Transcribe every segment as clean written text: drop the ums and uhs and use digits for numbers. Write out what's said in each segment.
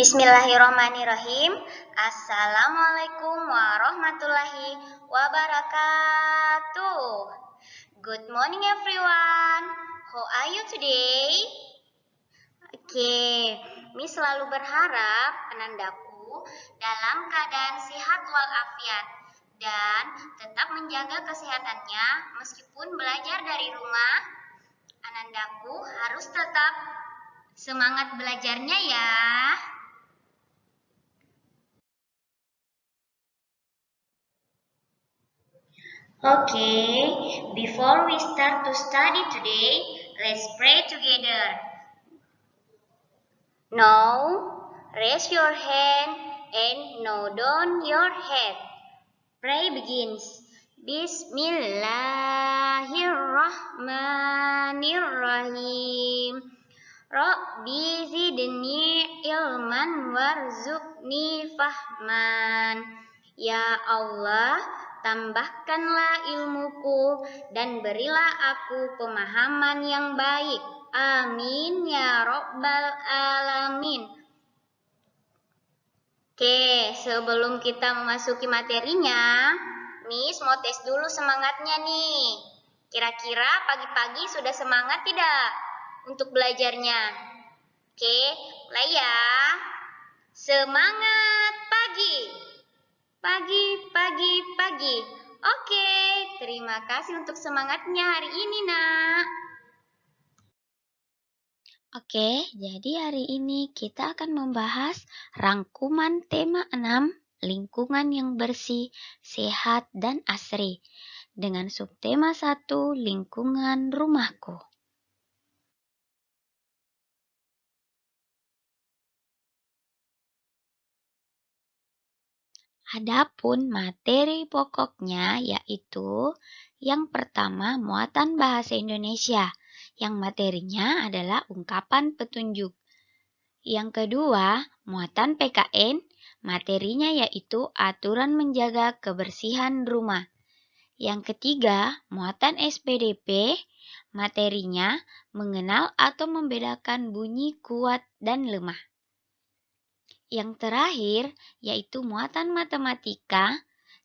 Bismillahirrahmanirrahim. Assalamualaikum warahmatullahi wabarakatuh. Good morning everyone. How are you today? Oke, Miss selalu berharap Anandaku dalam keadaan sehat walafiat dan tetap menjaga kesehatannya meskipun belajar dari rumah. Anandaku harus tetap semangat belajarnya ya. Okay, before we start to study today, let's pray together. Now, raise your hand and now down your head. Pray begins. Bismillahirrahmanirrahim. Rabbi zidni ilman warzuqni fahman. Ya Allah, tambahkanlah ilmuku dan berilah aku pemahaman yang baik. Amin ya Rabbal Alamin. Oke, sebelum kita memasuki materinya, Miss mau tes dulu semangatnya nih. Kira-kira pagi-pagi sudah semangat tidak untuk belajarnya? Oke, mulai ya. Semangat pagi. Pagi, pagi, pagi. Oke, terima kasih untuk semangatnya hari ini, Nak. Oke, jadi hari ini kita akan membahas rangkuman tema 6, lingkungan yang bersih, sehat, dan asri. Dengan subtema 1, lingkungan rumahku. Adapun materi pokoknya yaitu yang pertama muatan bahasa Indonesia, yang materinya adalah ungkapan petunjuk. Yang kedua muatan PKN, materinya yaitu aturan menjaga kebersihan rumah. Yang ketiga muatan SPDP, materinya mengenal atau membedakan bunyi kuat dan lemah. Yang terakhir, yaitu muatan matematika,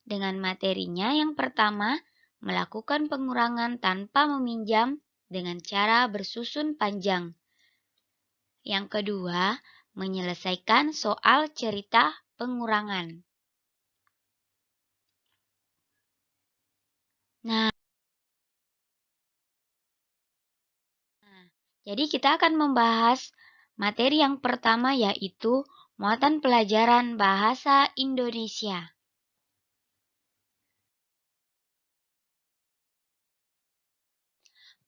dengan materinya yang pertama, melakukan pengurangan tanpa meminjam dengan cara bersusun panjang. Yang kedua, menyelesaikan soal cerita pengurangan. Nah, jadi kita akan membahas materi yang pertama yaitu muatan pelajaran bahasa Indonesia.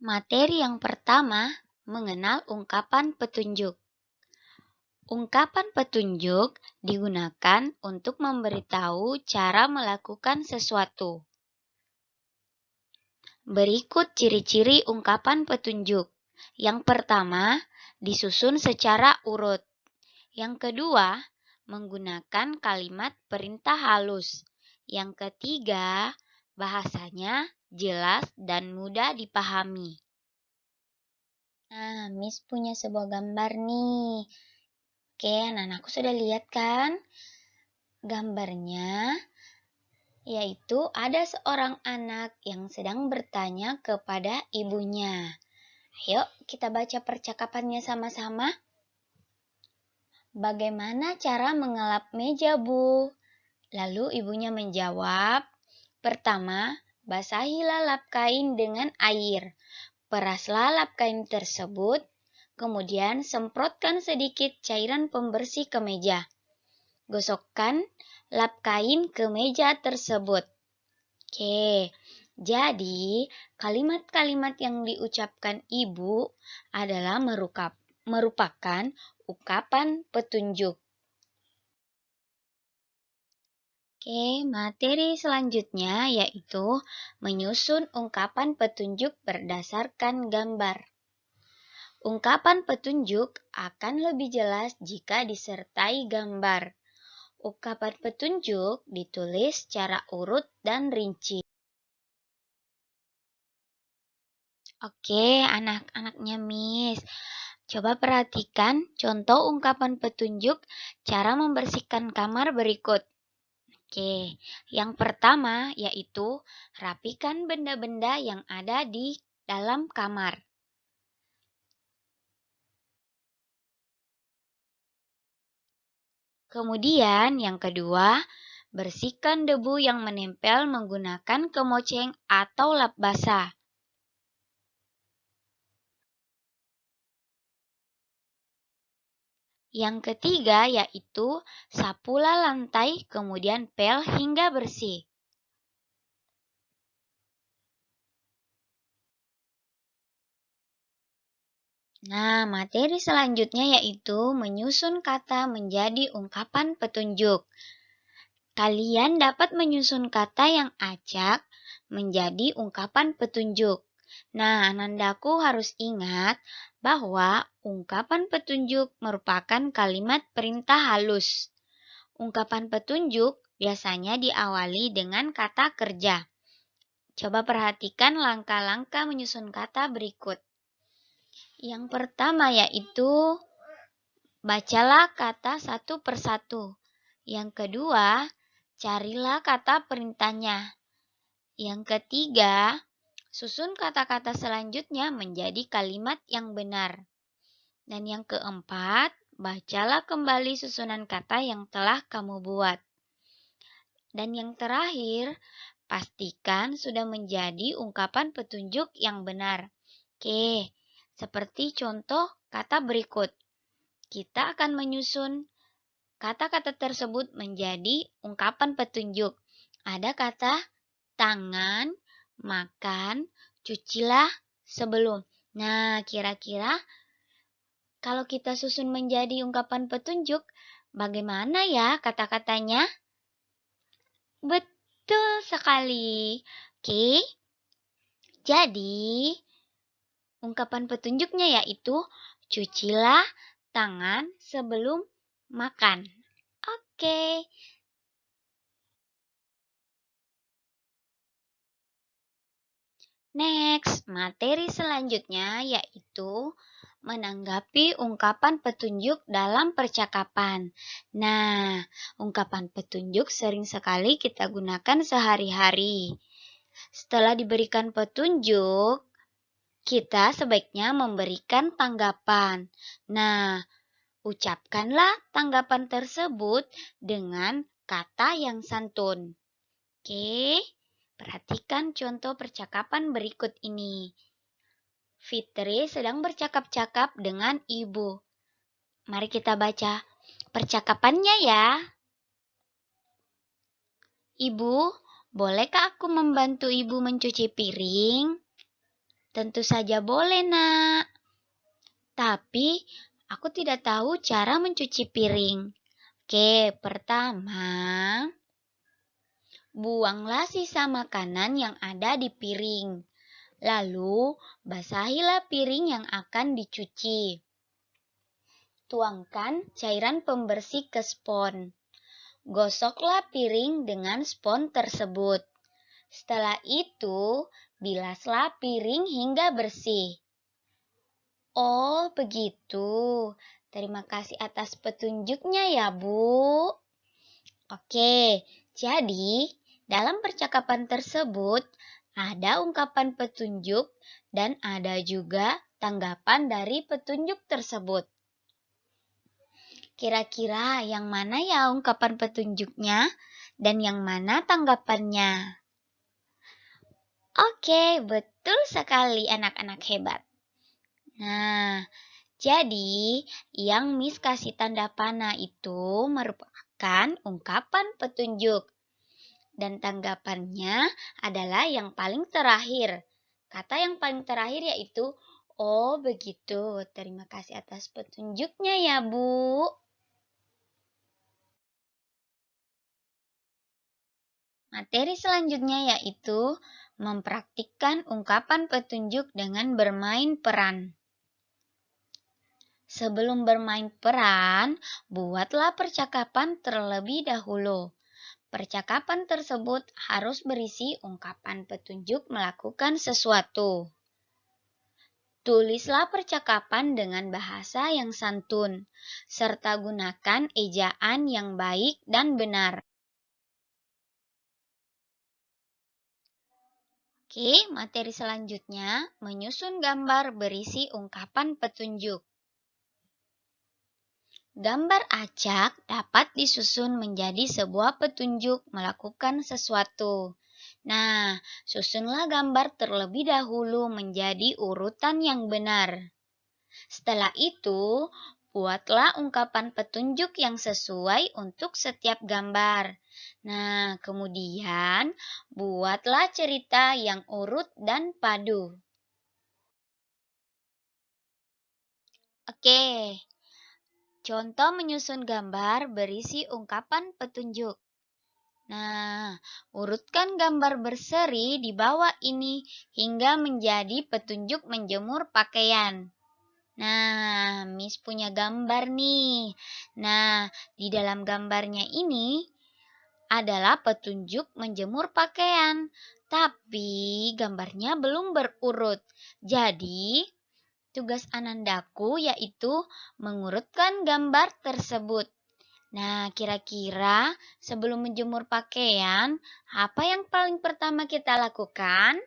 Materi yang pertama, mengenal ungkapan petunjuk. Ungkapan petunjuk digunakan untuk memberitahu cara melakukan sesuatu. Berikut ciri-ciri ungkapan petunjuk. Yang pertama, disusun secara urut. Yang kedua, menggunakan kalimat perintah halus. Yang ketiga, bahasanya jelas dan mudah dipahami. Nah, Miss punya sebuah gambar nih. Oke, anak-anakku sudah lihat kan? Gambarnya yaitu ada seorang anak yang sedang bertanya kepada ibunya. Ayo kita baca percakapannya sama-sama. Bagaimana cara mengelap meja, Bu? Lalu ibunya menjawab, pertama, basahilah lap kain dengan air. Peraslah lap kain tersebut, kemudian semprotkan sedikit cairan pembersih ke meja. Gosokkan lap kain ke meja tersebut. Oke, jadi kalimat-kalimat yang diucapkan ibu adalah merupakan ungkapan petunjuk. Oke, materi selanjutnya yaitu menyusun ungkapan petunjuk berdasarkan gambar. Ungkapan petunjuk akan lebih jelas jika disertai gambar. Ungkapan petunjuk ditulis secara urut dan rinci. Oke, anak-anaknya Miss. Coba perhatikan contoh ungkapan petunjuk cara membersihkan kamar berikut. Oke, yang pertama yaitu rapikan benda-benda yang ada di dalam kamar. Kemudian yang kedua, bersihkan debu yang menempel menggunakan kemoceng atau lap basah. Yang ketiga yaitu sapulah lantai kemudian pel hingga bersih. Nah, materi selanjutnya yaitu menyusun kata menjadi ungkapan petunjuk. Kalian dapat menyusun kata yang acak menjadi ungkapan petunjuk. Nah, Anandaku harus ingat bahwa ungkapan petunjuk merupakan kalimat perintah halus. Ungkapan petunjuk biasanya diawali dengan kata kerja. Coba perhatikan langkah-langkah menyusun kata berikut. Yang pertama yaitu bacalah kata satu persatu. Yang kedua, carilah kata perintahnya. Yang ketiga, susun kata-kata selanjutnya menjadi kalimat yang benar. Dan yang keempat, bacalah kembali susunan kata yang telah kamu buat. Dan yang terakhir, pastikan sudah menjadi ungkapan petunjuk yang benar. Oke, seperti contoh kata berikut. Kita akan menyusun kata-kata tersebut menjadi ungkapan petunjuk. Ada kata tangan, makan, cucilah sebelum. Nah, kira-kira kalau kita susun menjadi ungkapan petunjuk, bagaimana ya kata-katanya? Betul sekali. Oke, jadi ungkapan petunjuknya yaitu cucilah tangan sebelum makan. Oke. Next, materi selanjutnya yaitu menanggapi ungkapan petunjuk dalam percakapan. Nah, ungkapan petunjuk sering sekali kita gunakan sehari-hari. Setelah diberikan petunjuk, kita sebaiknya memberikan tanggapan. Nah, ucapkanlah tanggapan tersebut dengan kata yang santun. Oke, perhatikan contoh percakapan berikut ini. Fitri sedang bercakap-cakap dengan ibu. Mari kita baca percakapannya ya. Ibu, bolehkah aku membantu ibu mencuci piring? Tentu saja boleh, Nak. Tapi aku tidak tahu cara mencuci piring. Oke, pertama, buanglah sisa makanan yang ada di piring. Lalu, basahilah piring yang akan dicuci. Tuangkan cairan pembersih ke spons. Gosoklah piring dengan spons tersebut. Setelah itu, bilaslah piring hingga bersih. Oh, begitu. Terima kasih atas petunjuknya ya, Bu. Oke, jadi dalam percakapan tersebut ada ungkapan petunjuk dan ada juga tanggapan dari petunjuk tersebut. Kira-kira yang mana ya ungkapan petunjuknya dan yang mana tanggapannya? Oke, betul sekali anak-anak hebat. Nah, jadi yang Miss kasih tanda panah itu merupakan ungkapan petunjuk. Dan tanggapannya adalah yang paling terakhir. Kata yang paling terakhir yaitu, oh begitu, terima kasih atas petunjuknya ya Bu. Materi selanjutnya yaitu mempraktikkan ungkapan petunjuk dengan bermain peran. Sebelum bermain peran, buatlah percakapan terlebih dahulu. Percakapan tersebut harus berisi ungkapan petunjuk melakukan sesuatu. Tulislah percakapan dengan bahasa yang santun, serta gunakan ejaan yang baik dan benar. Oke, materi selanjutnya menyusun gambar berisi ungkapan petunjuk. Gambar acak dapat disusun menjadi sebuah petunjuk melakukan sesuatu. Nah, susunlah gambar terlebih dahulu menjadi urutan yang benar. Setelah itu, buatlah ungkapan petunjuk yang sesuai untuk setiap gambar. Nah, kemudian buatlah cerita yang urut dan padu. Oke, contoh menyusun gambar berisi ungkapan petunjuk. Nah, urutkan gambar berseri di bawah ini hingga menjadi petunjuk menjemur pakaian. Nah, Miss punya gambar nih. Nah, di dalam gambarnya ini adalah petunjuk menjemur pakaian. Tapi gambarnya belum berurut. Jadi, tugas Anandaku yaitu mengurutkan gambar tersebut. Nah, kira-kira sebelum menjemur pakaian, apa yang paling pertama kita lakukan?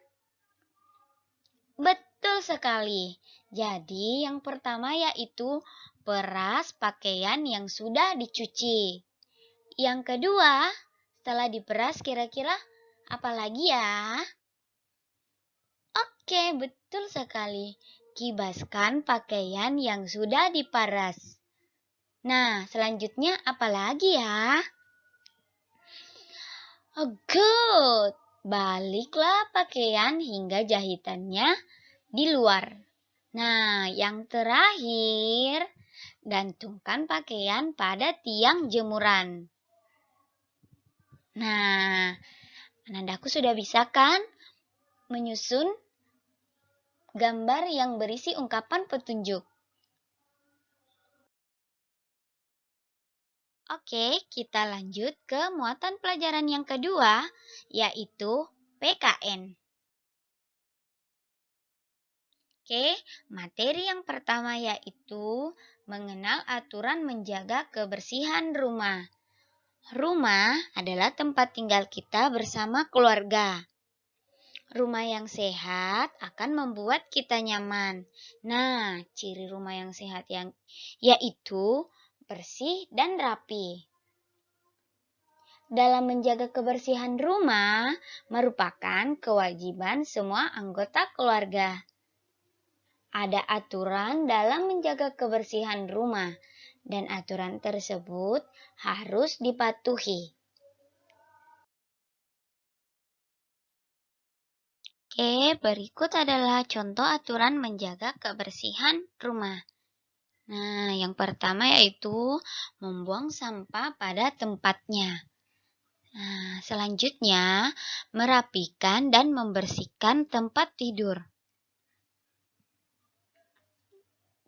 Betul sekali. Jadi, yang pertama yaitu peras pakaian yang sudah dicuci. Yang kedua, setelah diperas kira-kira apa lagi ya? Oke, betul sekali. Kibaskan pakaian yang sudah diparas. Nah, selanjutnya apa lagi ya? Oh, good. Baliklah pakaian hingga jahitannya di luar. Nah, yang terakhir, gantungkan pakaian pada tiang jemuran. Nah, Anandaku sudah bisa kan menyusun gambar yang berisi ungkapan petunjuk? Oke, kita lanjut ke muatan pelajaran yang kedua, yaitu PKN. Oke, materi yang pertama yaitu mengenal aturan menjaga kebersihan rumah. Rumah adalah tempat tinggal kita bersama keluarga. Rumah yang sehat akan membuat kita nyaman. Nah, ciri rumah yang sehat yaitu bersih dan rapi. Dalam menjaga kebersihan rumah merupakan kewajiban semua anggota keluarga. Ada aturan dalam menjaga kebersihan rumah, dan aturan tersebut harus dipatuhi. Oke, berikut adalah contoh aturan menjaga kebersihan rumah. Nah, yang pertama yaitu membuang sampah pada tempatnya. Nah, selanjutnya merapikan dan membersihkan tempat tidur.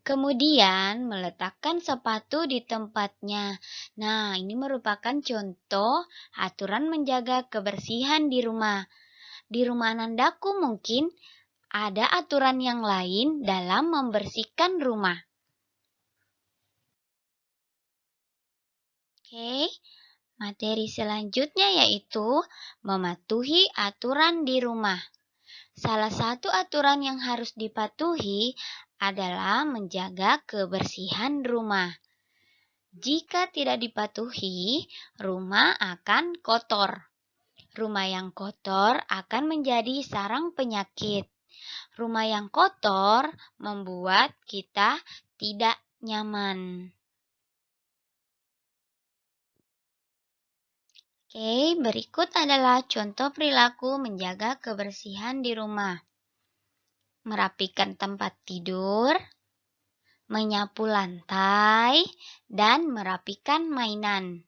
Kemudian meletakkan sepatu di tempatnya. Nah, ini merupakan contoh aturan menjaga kebersihan di rumah. Di rumah Anandaku mungkin ada aturan yang lain dalam membersihkan rumah. Oke, materi selanjutnya yaitu mematuhi aturan di rumah. Salah satu aturan yang harus dipatuhi adalah menjaga kebersihan rumah. Jika tidak dipatuhi, rumah akan kotor. Rumah yang kotor akan menjadi sarang penyakit. Rumah yang kotor membuat kita tidak nyaman. Oke, berikut adalah contoh perilaku menjaga kebersihan di rumah. Merapikan tempat tidur, menyapu lantai, dan merapikan mainan.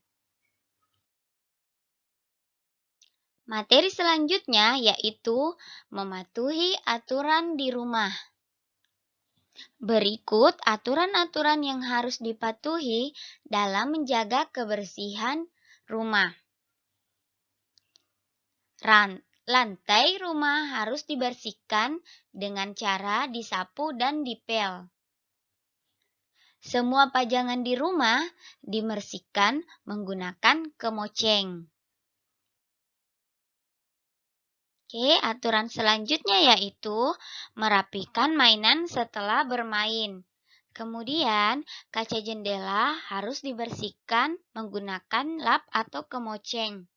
Materi selanjutnya yaitu mematuhi aturan di rumah. Berikut aturan-aturan yang harus dipatuhi dalam menjaga kebersihan rumah. Lantai rumah harus dibersihkan dengan cara disapu dan dipel. Semua pajangan di rumah dibersihkan menggunakan kemoceng. Oke, aturan selanjutnya yaitu merapikan mainan setelah bermain. Kemudian, kaca jendela harus dibersihkan menggunakan lap atau kemoceng.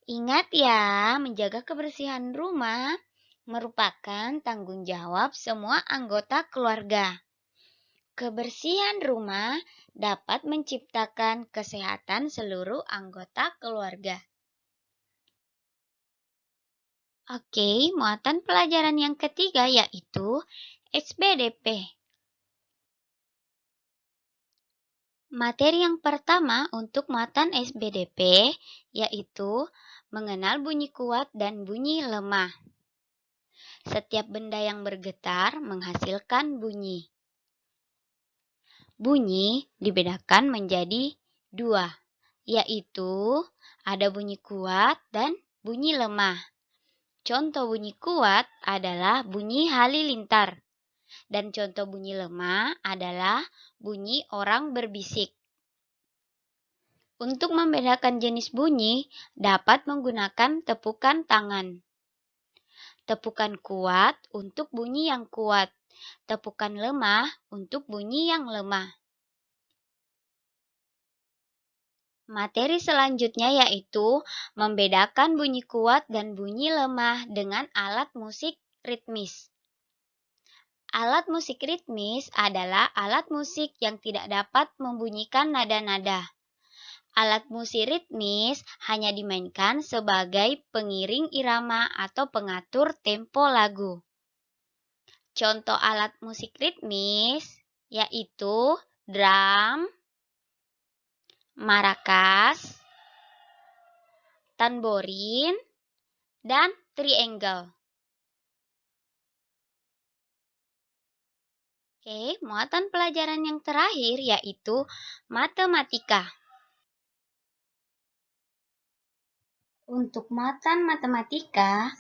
Ingat ya, menjaga kebersihan rumah merupakan tanggung jawab semua anggota keluarga. Kebersihan rumah dapat menciptakan kesehatan seluruh anggota keluarga. Oke, muatan pelajaran yang ketiga yaitu SBDP. Materi yang pertama untuk muatan SBDP yaitu mengenal bunyi kuat dan bunyi lemah. Setiap benda yang bergetar menghasilkan bunyi. Bunyi dibedakan menjadi dua, yaitu ada bunyi kuat dan bunyi lemah. Contoh bunyi kuat adalah bunyi halilintar. Dan contoh bunyi lemah adalah bunyi orang berbisik. Untuk membedakan jenis bunyi, dapat menggunakan tepukan tangan. Tepukan kuat untuk bunyi yang kuat. Tepukan lemah untuk bunyi yang lemah. Materi selanjutnya yaitu membedakan bunyi kuat dan bunyi lemah dengan alat musik ritmis. Alat musik ritmis adalah alat musik yang tidak dapat membunyikan nada-nada. Alat musik ritmis hanya dimainkan sebagai pengiring irama atau pengatur tempo lagu. Contoh alat musik ritmis yaitu drum, maracas, tamborin, dan triangle. Oke, muatan pelajaran yang terakhir yaitu matematika. Untuk muatan matematika,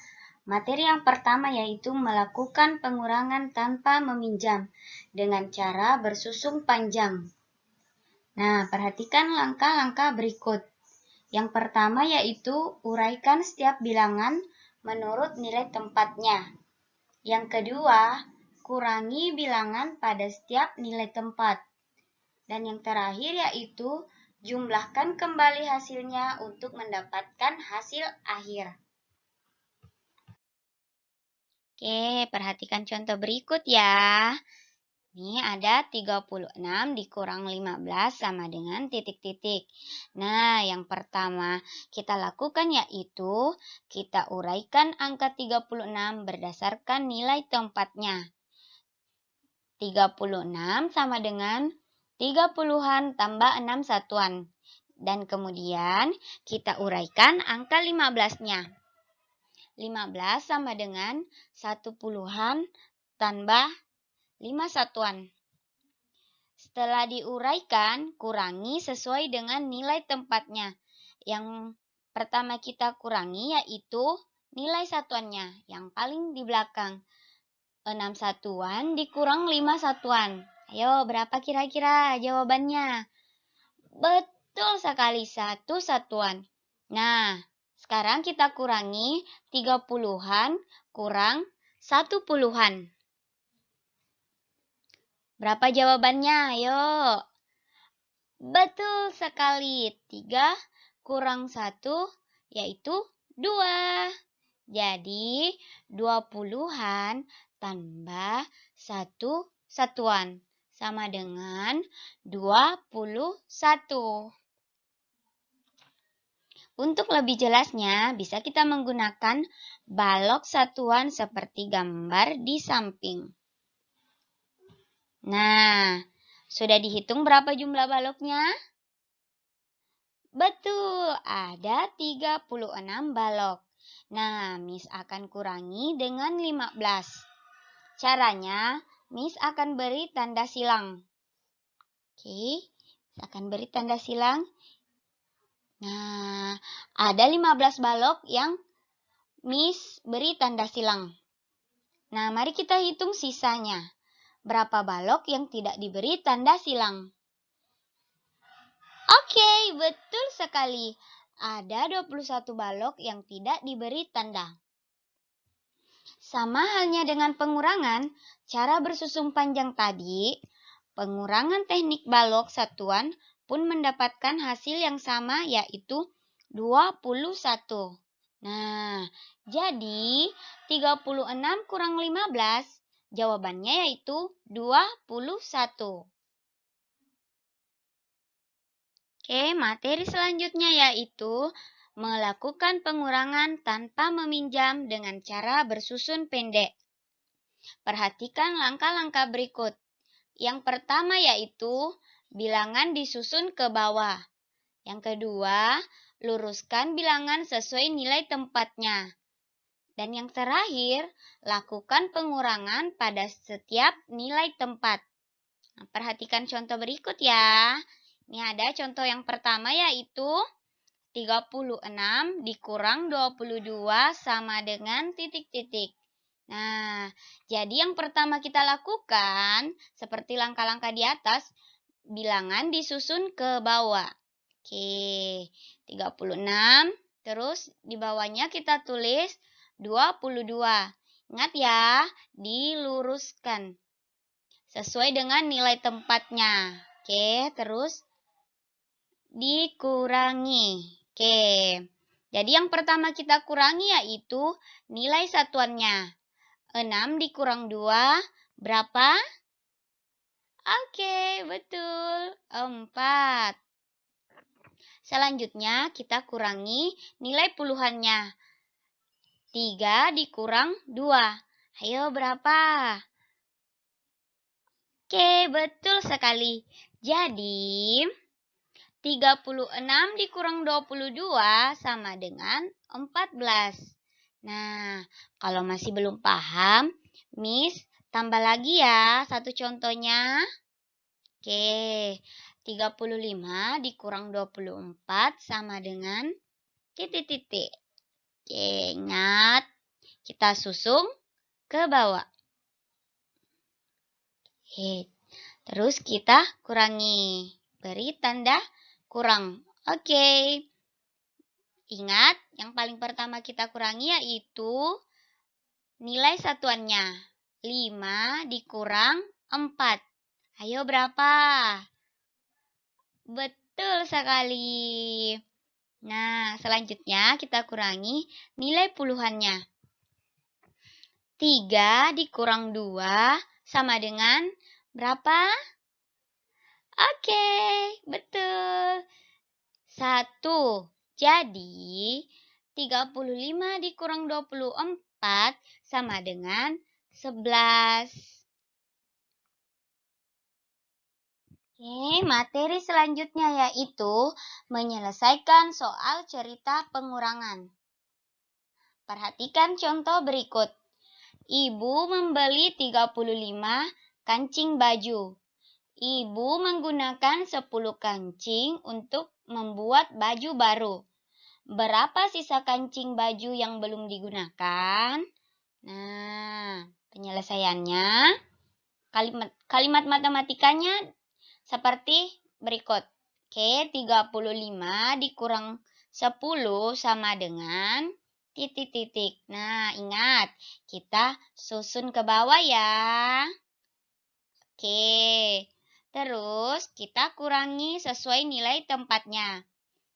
materi yang pertama yaitu melakukan pengurangan tanpa meminjam dengan cara bersusun panjang. Nah, perhatikan langkah-langkah berikut. Yang pertama yaitu uraikan setiap bilangan menurut nilai tempatnya. Yang kedua, kurangi bilangan pada setiap nilai tempat. Dan yang terakhir yaitu jumlahkan kembali hasilnya untuk mendapatkan hasil akhir. Oke, perhatikan contoh berikut ya. Ini ada 36 dikurang 15 sama dengan titik-titik. Nah, yang pertama kita lakukan yaitu kita uraikan angka 36 berdasarkan nilai tempatnya. 36 sama dengan 30-an tambah 6 satuan. Dan kemudian kita uraikan angka 15-nya. 15 sama dengan 1/10 tambah 5 satuan. Setelah diuraikan, kurangi sesuai dengan nilai tempatnya. Yang pertama kita kurangi yaitu nilai satuannya, yang paling di belakang. 6 satuan dikurang 5 satuan. Ayo, berapa kira-kira jawabannya? Betul sekali, 1 satuan. Nah, sekarang kita kurangi 30-an kurang 1/10. Berapa jawabannya? Ayo. Betul sekali. 3 kurang 1 yaitu 2. Jadi 20-an tambah 1 satuan sama dengan 21. Untuk lebih jelasnya, bisa kita menggunakan balok satuan seperti gambar di samping. Nah, sudah dihitung berapa jumlah baloknya? Betul, ada 36 balok. Nah, Miss akan kurangi dengan 15. Caranya, Miss akan beri tanda silang. Oke, Miss akan beri tanda silang. Nah, ada 15 balok yang Miss beri tanda silang. Nah, mari kita hitung sisanya. Berapa balok yang tidak diberi tanda silang? Oke, betul sekali. Ada 21 balok yang tidak diberi tanda. Sama halnya dengan pengurangan, cara bersusun panjang tadi, pengurangan teknik balok satuan pun mendapatkan hasil yang sama, yaitu 21. Nah, jadi 36 kurang 15, jawabannya yaitu 21. Oke, materi selanjutnya yaitu melakukan pengurangan tanpa meminjam dengan cara bersusun pendek. Perhatikan langkah-langkah berikut. Yang pertama yaitu bilangan disusun ke bawah. Yang kedua, luruskan bilangan sesuai nilai tempatnya. Dan yang terakhir, lakukan pengurangan pada setiap nilai tempat. Nah, perhatikan contoh berikut ya. Ini ada contoh yang pertama yaitu 36 dikurang 22 sama dengan titik-titik. Nah, jadi yang pertama kita lakukan, seperti langkah-langkah di atas, bilangan disusun ke bawah. Oke, 36, terus di bawahnya kita tulis 22. Ingat ya, diluruskan sesuai dengan nilai tempatnya. Oke, terus dikurangi. Oke, jadi yang pertama kita kurangi yaitu nilai satuannya. 6 dikurang 2, berapa? Oke, betul, 4. Selanjutnya kita kurangi nilai puluhannya. 3 dikurang 2. Ayo berapa? Oke, betul sekali. Jadi 36 dikurang 22 sama dengan 14. Nah, kalau masih belum paham, Miss tambah lagi ya satu contohnya. Oke, 35 dikurang 24 sama dengan titik-titik. Oke, ingat, kita susun ke bawah. Oke, terus kita kurangi. Beri tanda kurang. Oke. Ingat, yang paling pertama kita kurangi yaitu nilai satuannya. 5 dikurang 4. Ayo berapa? Betul sekali. Nah, selanjutnya kita kurangi nilai puluhannya. 3 dikurang 2 sama dengan berapa? Oke, betul. 1. Jadi, 35 dikurang 24 sama dengan 11. Oke, materi selanjutnya yaitu menyelesaikan soal cerita pengurangan. Perhatikan contoh berikut. Ibu membeli 35 kancing baju. Ibu menggunakan 10 kancing untuk membuat baju baru. Berapa sisa kancing baju yang belum digunakan? Nah, penyelesaiannya, kalimat matematikanya seperti berikut. Oke, 35 dikurang 10 sama dengan titik-titik. Nah, ingat, kita susun ke bawah ya. Oke, terus kita kurangi sesuai nilai tempatnya.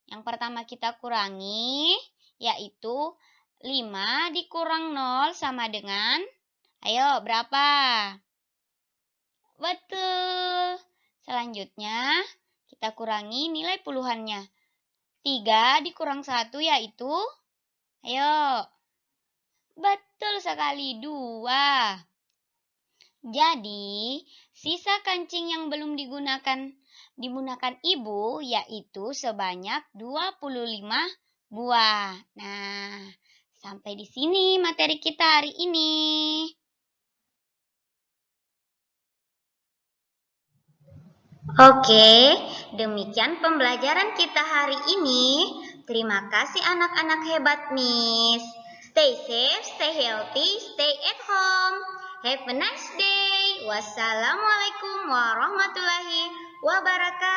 Yang pertama kita kurangi, yaitu 5 dikurang 0 sama dengan, ayo berapa? Betul. Selanjutnya, kita kurangi nilai puluhannya. 3 dikurang 1 yaitu, ayo. Betul sekali, 2. Jadi, sisa kancing yang belum digunakan ibu yaitu sebanyak 25 buah. Nah, sampai di sini materi kita hari ini. Oke, demikian pembelajaran kita hari ini. Terima kasih anak-anak hebat, Miss. Stay safe, stay healthy, stay at home. Have a nice day. Wassalamualaikum warahmatullahi wabarakatuh.